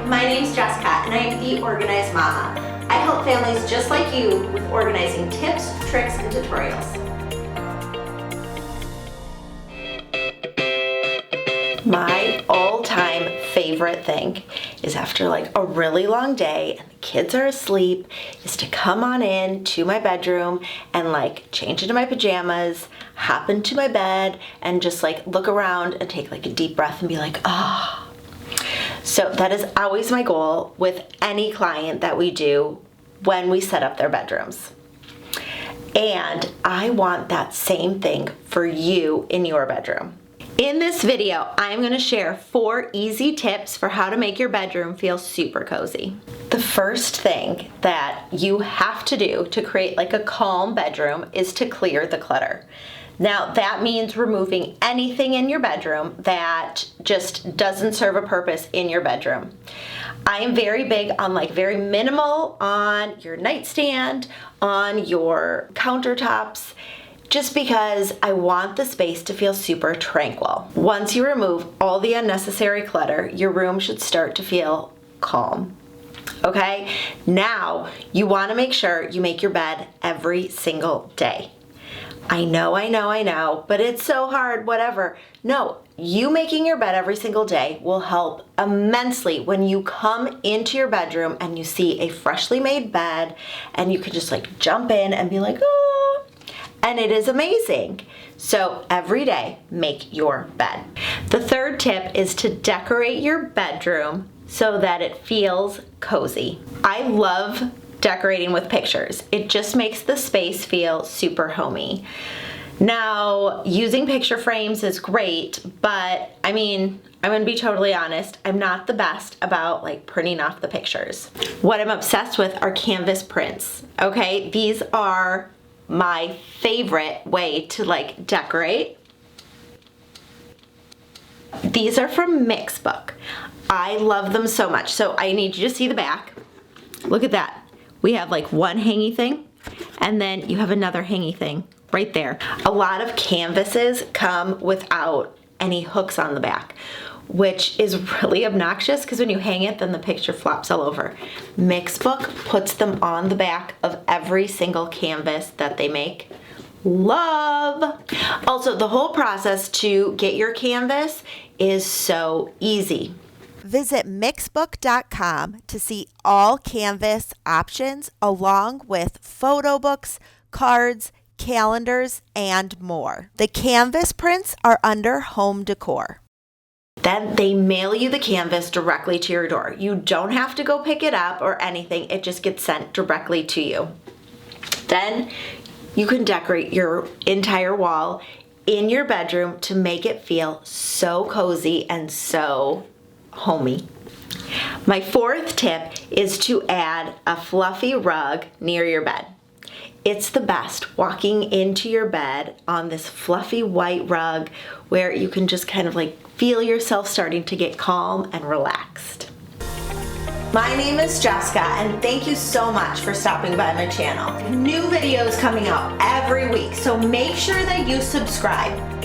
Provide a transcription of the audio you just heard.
my name's Jessica and I am the Organized Mama. I help families just like you with organizing tips, tricks, and tutorials. My all-time favorite thing is after like a really long day and the kids are asleep is to come on in to my bedroom and like change into my pajamas, hop into my bed and just like look around and take like a deep breath and be like, ah. So that is always my goal with any client that we do when we set up their bedrooms. And I want that same thing for you in your bedroom. In this video, I'm going to share 4 easy tips for how to make your bedroom feel super cozy. The first thing that you have to do to create like a calm bedroom is to clear the clutter. Now that means removing anything in your bedroom that just doesn't serve a purpose in your bedroom. I am very big on like very minimal on your nightstand, on your countertops, just because I want the space to feel super tranquil. Once you remove all the unnecessary clutter, your room should start to feel calm. Okay? Now, you want to make sure you make your bed every single day. I know, but it's so hard, whatever. No, you making your bed every single day will help immensely when you come into your bedroom and you see a freshly made bed and you can just like jump in and be like, oh, and it is amazing. So every day, make your bed. The third tip is to decorate your bedroom so that it feels cozy. I love decorating with pictures. It just makes the space feel super homey. Now, using picture frames is great, but I mean, I'm gonna be totally honest, I'm not the best about like printing off the pictures. What I'm obsessed with are canvas prints, okay? These are my favorite way to like decorate. These are from Mixbook. I love them so much. So I need you to see the back. Look at that. We have like one hangy thing and then you have another hangy thing right there. A lot of canvases come without any hooks on the back, which is really obnoxious because when you hang it, then the picture flops all over. Mixbook puts them on the back of every single canvas that they make. Love! Also, the whole process to get your canvas is so easy. Visit Mixbook.com to see all canvas options along with photo books, cards, calendars, and more. The canvas prints are under home decor. Then they mail you the canvas directly to your door. You don't have to go pick it up or anything. It just gets sent directly to you. Then you can decorate your entire wall in your bedroom to make it feel so cozy and so homey. My fourth tip is to add a fluffy rug near your bed. It's the best walking into your bed on this fluffy white rug where you can just kind of like feel yourself starting to get calm and relaxed. My name is Jessica and thank you so much for stopping by my channel. New videos coming out every week, so make sure that you subscribe.